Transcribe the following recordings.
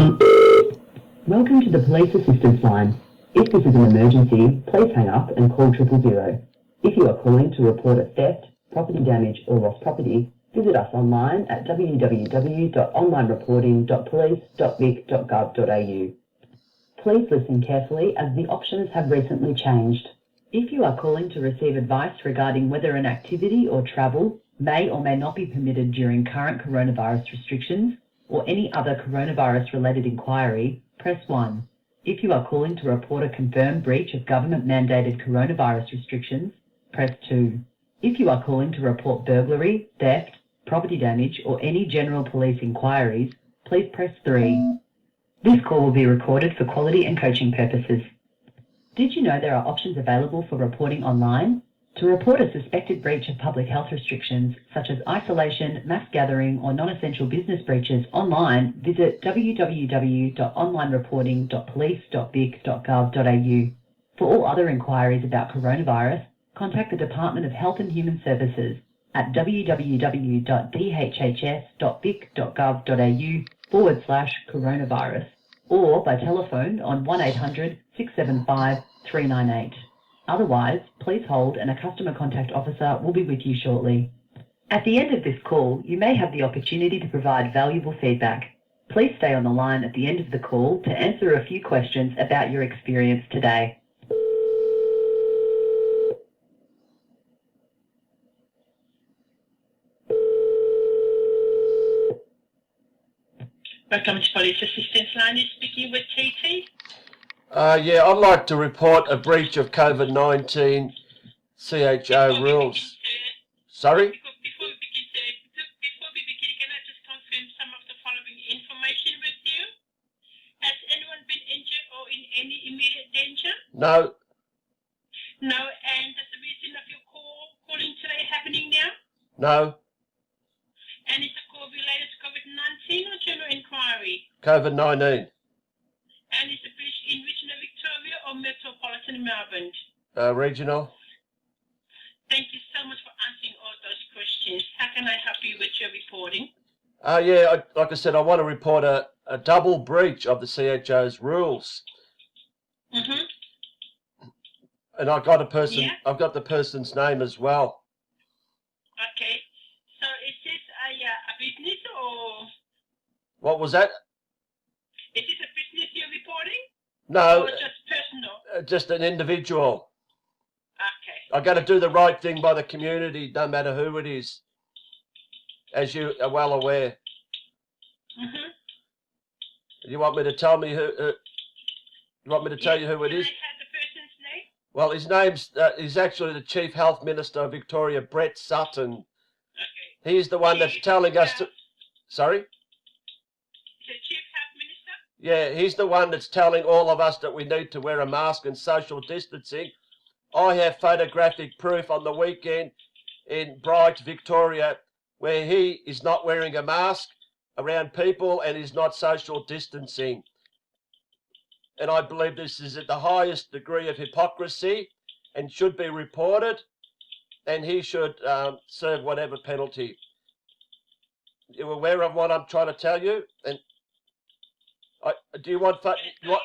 Welcome to the Police Assistance Line. If this is an emergency, please hang up and call 000. If you are calling to report a theft, property damage or lost property, visit us online at www.onlinereporting.police.vic.gov.au. Please listen carefully as the options have recently changed. If you are calling to receive advice regarding whether an activity or travel may or may not be permitted during current coronavirus restrictions or any other coronavirus-related inquiry, press 1. If you are calling to report a confirmed breach of government-mandated coronavirus restrictions, press 2. If you are calling to report burglary, theft, property damage or any general police inquiries, please press 3. This call will be recorded for quality and coaching purposes. Did you know there are options available for reporting online? To report a suspected breach of public health restrictions, such as isolation, mass gathering, or non-essential business breaches online, visit www.onlinereporting.police.vic.gov.au. For all other inquiries about coronavirus, contact the Department of Health and Human Services at www.dhhs.vic.gov.au/coronavirus or by telephone on 1800 675 398. Otherwise, please hold and a customer contact officer will be with you shortly. At the end of this call, you may have the opportunity to provide valuable feedback. Please stay on the line at the end of the call to answer a few questions about your experience today. Welcome to Police Assistance Line. Is speaking with TT. Yeah, I'd like to report a breach of COVID-19 CHO rules. Sorry? Before we begin, can I just confirm some of the following information with you? Has anyone been injured or in any immediate danger? No. No, and does the reason of your calling today happening now? No. And is the call related to COVID-19 or general inquiry? COVID-19. And is the breach in regional Victoria or metropolitan Melbourne? Regional. Thank you so much for answering all those questions. How can I help you with your reporting? Yeah, like I said, I want to report a double breach of the CHO's rules. Mm-hmm. And I've got the person's name as well. Okay. So is this a business or? What was that? Is this a business you're reporting? No. Or just personal? Just an individual. Okay. I got to do the right thing by the community, no matter who it is, as you are well aware. Mm-hmm. You want me to tell me who? You want me to tell you who it is? Can I have the person's name? Well, his name's he's actually the Chief Health Minister of Victoria, Brett Sutton. Okay. He's the one that's telling us to. Sorry? The Chief Health Minister? Yeah, he's the one that's telling all of us that we need to wear a mask and social distancing. I have photographic proof on the weekend in Bright, Victoria, where he is not wearing a mask around people and is not social distancing. And I believe this is at the highest degree of hypocrisy and should be reported, and he should serve whatever penalty. You aware of what I'm trying to tell you? And do you want? So he's the one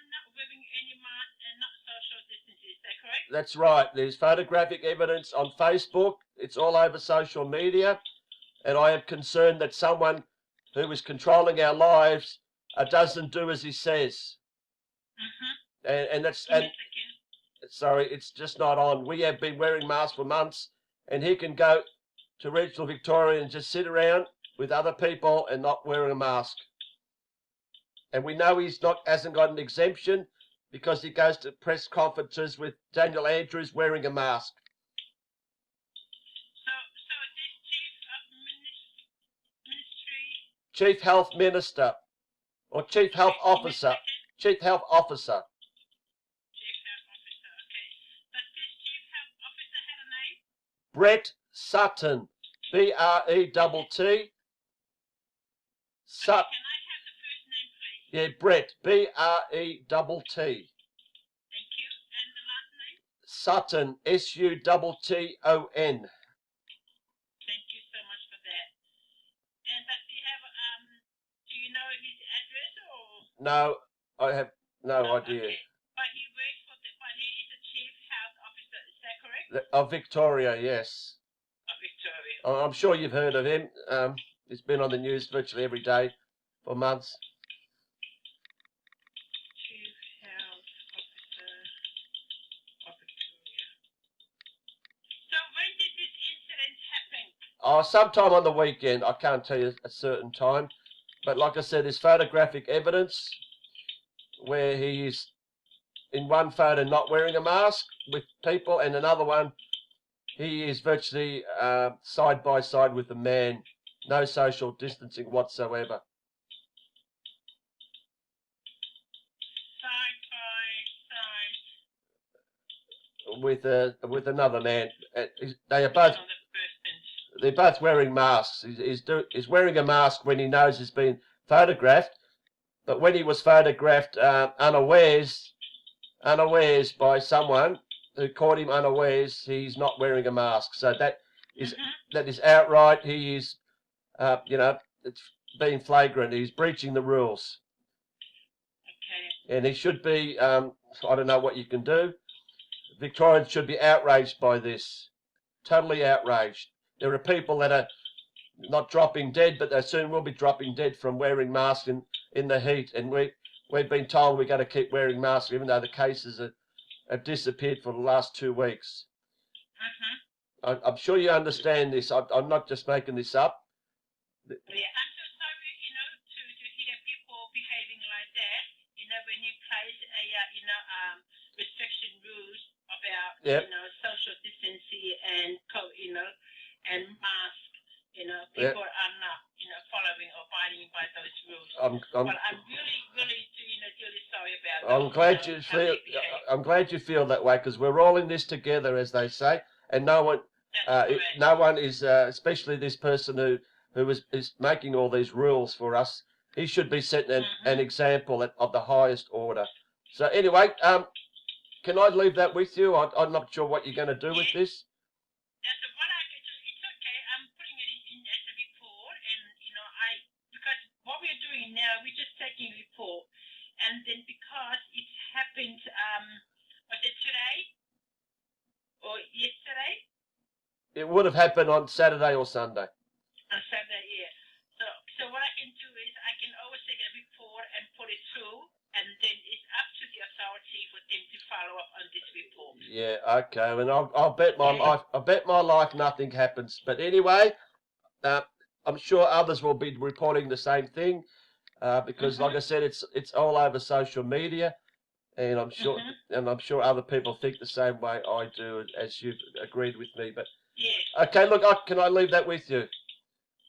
not wearing any mask and not social distancing, is that correct? That's right. There's photographic evidence on Facebook. It's all over social media. And I am concerned that someone who is controlling our lives doesn't do as he says. Mm-hmm. And that's... and sorry, it's just not on. We have been wearing masks for months, and he can go to regional Victoria and just sit around with other people and not wearing a mask. And we know hasn't got an exemption because he goes to press conferences with Daniel Andrews wearing a mask. So this Chief Health Minister or Chief Health Officer. Chief Health Officer. Chief Health Officer, okay. Does this Chief Health Officer have a name? Brett Sutton. B-R-E-T-T. Sutton. Can I have the first name, please? Yeah, Brett. B-R-E-T-T. Thank you. And the last name? Sutton. S-U-T-T-O-N. Thank you so much for that. And does he have, do you know his address or? No, I have no Oh, idea. okay. But he works for but he is the chief health officer, is that correct? Of Victoria, yes. Of Victoria. I'm sure you've heard of him. He's been on the news virtually every day for months. Chief health officer of Victoria. So when did this incident happen? Sometime on the weekend. I can't tell you a certain time. But like I said, there's photographic evidence where he is in one photo not wearing a mask with people, and another one he is virtually side by side with a man, no social distancing whatsoever. Side by side. With another man. They are both. Another person. They're both wearing masks. He's wearing a mask when he knows he's been photographed, but when he was photographed unawares by someone who caught him unawares, he's not wearing a mask. So that is outright. He is, it's being flagrant. He's breaching the rules, Okay. and he should be. I don't know what you can do. Victorians should be outraged by this. Totally outraged. There are people that are not dropping dead, but they soon will be dropping dead from wearing masks in the heat. And we've been told we're going to keep wearing masks, even though the cases have disappeared for the last 2 weeks. I'm sure you understand this. I'm not just making this up. Yeah, I'm so sorry, to hear people behaving like that. When you place restriction rules about social distancing and and mask. People are not following or abiding by those rules. But I'm really sorry about that. I'm glad you feel that way, because we're all in this together, as they say, and no one is, especially this person who is making all these rules for us. He should be setting an example of the highest order. So anyway, can I leave that with you? I'm not sure what you're going to do with this. That's what I can do. It's okay. I'm putting it in as a report, and because what we're doing now, we're just taking a report, and then because it happened, was it today or yesterday? It would have happened on Saturday or Sunday. On Saturday, yeah. So what I can do is I can always take a report and put it through, and then it's up to the authority for them to follow up on this report. Yeah, okay. And I'll bet my life. I bet my life nothing happens. But anyway, I'm sure others will be reporting the same thing, because, like I said, it's all over social media, and I'm sure other people think the same way I do, as you've agreed with me. But okay, look, can I leave that with you?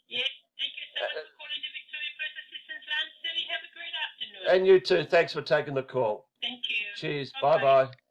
Yes. Thank you so much for calling the Victoria Press Assistance Line. So you have a great afternoon. And you too. Thanks for taking the call. Thank you. Cheers. Bye-bye. Bye-bye.